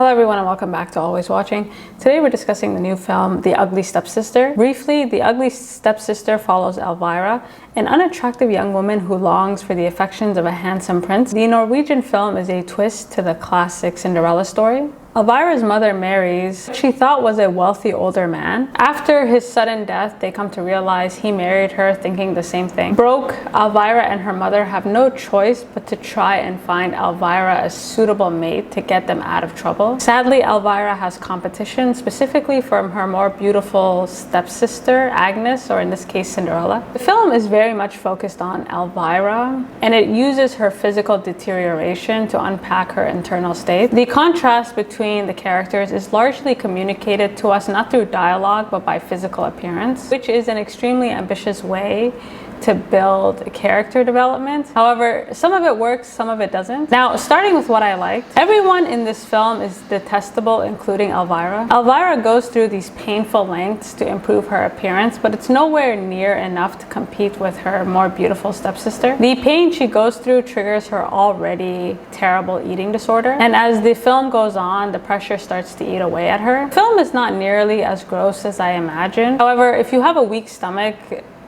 Hello everyone and welcome back to Always Watching. Today we're discussing the new film, The Ugly Stepsister. Briefly, The Ugly Stepsister follows Elvira, an unattractive young woman who longs for the affections of a handsome prince. The Norwegian film is a twist to the classic Cinderella story. Elvira's mother marries what she thought was a wealthy older man. After his sudden death, they come to realize he married her thinking the same thing. Broke, Elvira and her mother have no choice but to try and find Elvira a suitable mate to get them out of trouble. Sadly, Elvira has competition, specifically from her more beautiful stepsister, Agnes, or in this case, Cinderella. The film is very much focused on Elvira, and it uses her physical deterioration to unpack her internal state. The contrast between the characters is largely communicated to us not through dialogue but by physical appearance, which is an extremely ambitious way to build character development. However, some of it works, some of it doesn't. Now, starting with what I liked, everyone in this film is detestable, including Elvira. Elvira goes through these painful lengths to improve her appearance, but it's nowhere near enough to compete with her more beautiful stepsister. The pain she goes through triggers her already terrible eating disorder, and as the film goes on, the pressure starts to eat away at her. The film is not nearly as gross as I imagined. However, if you have a weak stomach,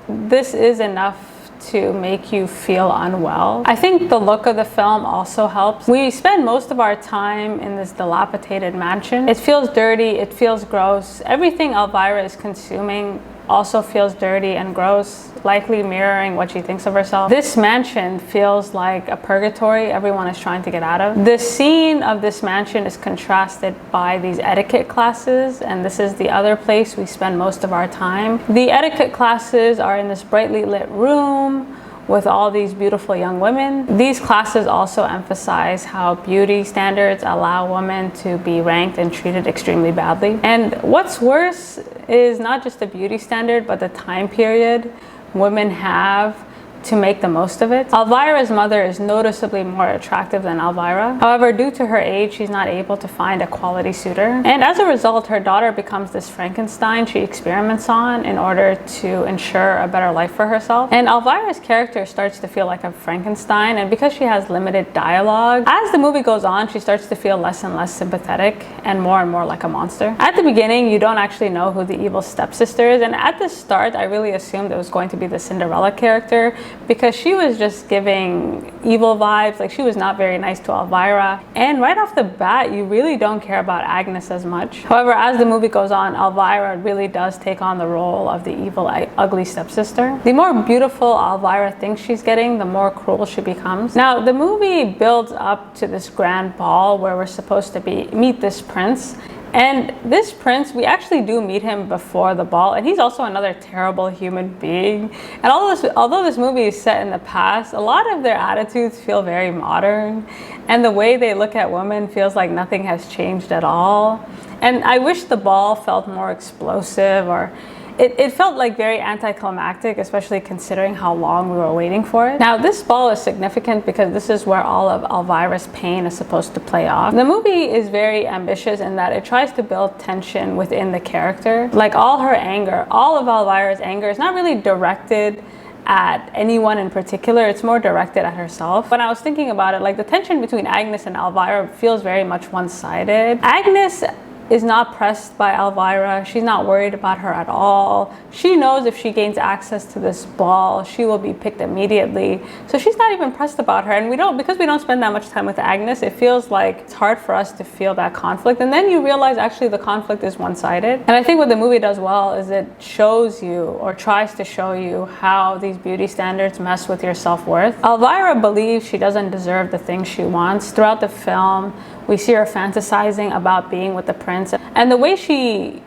this is enough to make you feel unwell. I think the look of the film also helps. We spend most of our time in this dilapidated mansion. It feels dirty, it feels gross. Everything Elvira is consuming also feels dirty and gross, likely mirroring what she thinks of herself. This mansion feels like a purgatory everyone is trying to get out of. The scene of this mansion is contrasted by these etiquette classes, and this is the other place we spend most of our time. The etiquette classes are in this brightly lit room with all these beautiful young women. These classes also emphasize how beauty standards allow women to be ranked and treated extremely badly. And what's worse is not just the beauty standard, but the time period women have to make the most of it. Elvira's mother is noticeably more attractive than Elvira. However, due to her age, she's not able to find a quality suitor. And as a result, her daughter becomes this Frankenstein she experiments on in order to ensure a better life for herself. And Elvira's character starts to feel like a Frankenstein, and because she has limited dialogue, as the movie goes on, she starts to feel less and less sympathetic and more like a monster. At the beginning, you don't actually know who the evil stepsister is, and at the start, I really assumed it was going to be the Cinderella character, because she was just giving evil vibes. Like, she was not very nice to Elvira, and right off the bat you really don't care about Agnes as much. However, as the movie goes on, Elvira really does take on the role of the evil, ugly stepsister. The more beautiful Elvira thinks she's getting, the more cruel she becomes. Now, the movie builds up to this grand ball where we're supposed to meet this prince. And this prince, we actually do meet him before the ball, and he's also another terrible human being. And although this movie is set in the past, a lot of their attitudes feel very modern, and the way they look at women feels like nothing has changed at all. And I wish the ball felt more explosive, or it felt like very anticlimactic, especially considering how long we were waiting for it. Now, this ball is significant because this is where all of Elvira's pain is supposed to play off. The movie is very ambitious in that it tries to build tension within the character. Like, all her anger, all of Elvira's anger is not really directed at anyone in particular, it's more directed at herself. When I was thinking about it, like, the tension between Agnes and Elvira feels very much one-sided. Agnes is not pressed by Elvira. She's not worried about her at all. She knows if she gains access to this ball, she will be picked immediately. So she's not even pressed about her. And because we don't spend that much time with Agnes, it feels like it's hard for us to feel that conflict. And then you realize actually the conflict is one-sided. And I think what the movie does well is it shows you, or tries to show you, how these beauty standards mess with your self-worth. Elvira believes she doesn't deserve the things she wants. Throughout the film, we see her fantasizing about being with the prince, and the way she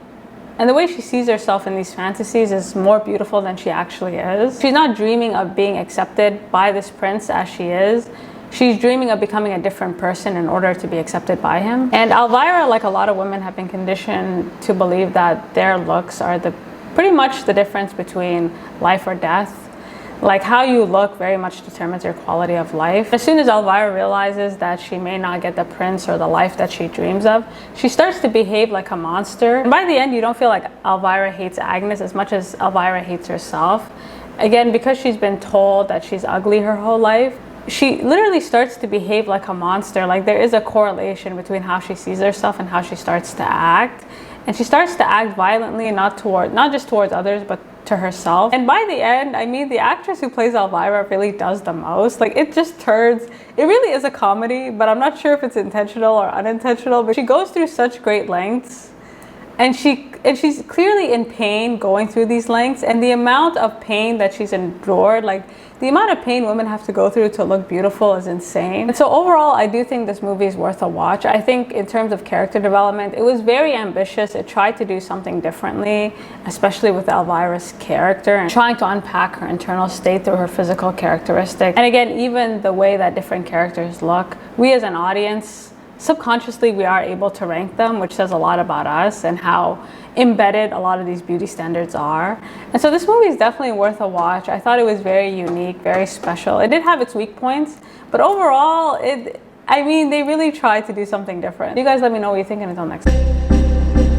sees herself in these fantasies is more beautiful than she actually is. She's not dreaming of being accepted by this prince as she is. She's dreaming of becoming a different person in order to be accepted by him. And Elvira, like a lot of women, have been conditioned to believe that their looks are pretty much the difference between life or death. Like, how you look very much determines your quality of life. As soon as Elvira realizes that she may not get the prince or the life that she dreams of, she starts to behave like a monster. And by the end, you don't feel like Elvira hates Agnes as much as Elvira hates herself. Again, because she's been told that she's ugly her whole life, she literally starts to behave like a monster. Like there is a correlation between how she sees herself and how she starts to act. And she starts to act violently, not just towards others, but to herself. And by the end, I mean, the actress who plays Elvira really does the most. Like it just turns, it really is a comedy, but I'm not sure if it's intentional or unintentional, but she goes through such great lengths. And she's clearly in pain going through these lengths, and the amount of pain that she's endured, like the amount of pain women have to go through to look beautiful is insane. And so overall, I do think this movie is worth a watch. I think in terms of character development, it was very ambitious. It tried to do something differently, especially with Elvira's character and trying to unpack her internal state through her physical characteristics. And again, even the way that different characters look, we as an audience, subconsciously we are able to rank them, which says a lot about us and how embedded a lot of these beauty standards are. And so this movie is definitely worth a watch. I thought it was very unique, very special. It did have its weak points, but overall, they really tried to do something different. You guys let me know what you think, and until next time.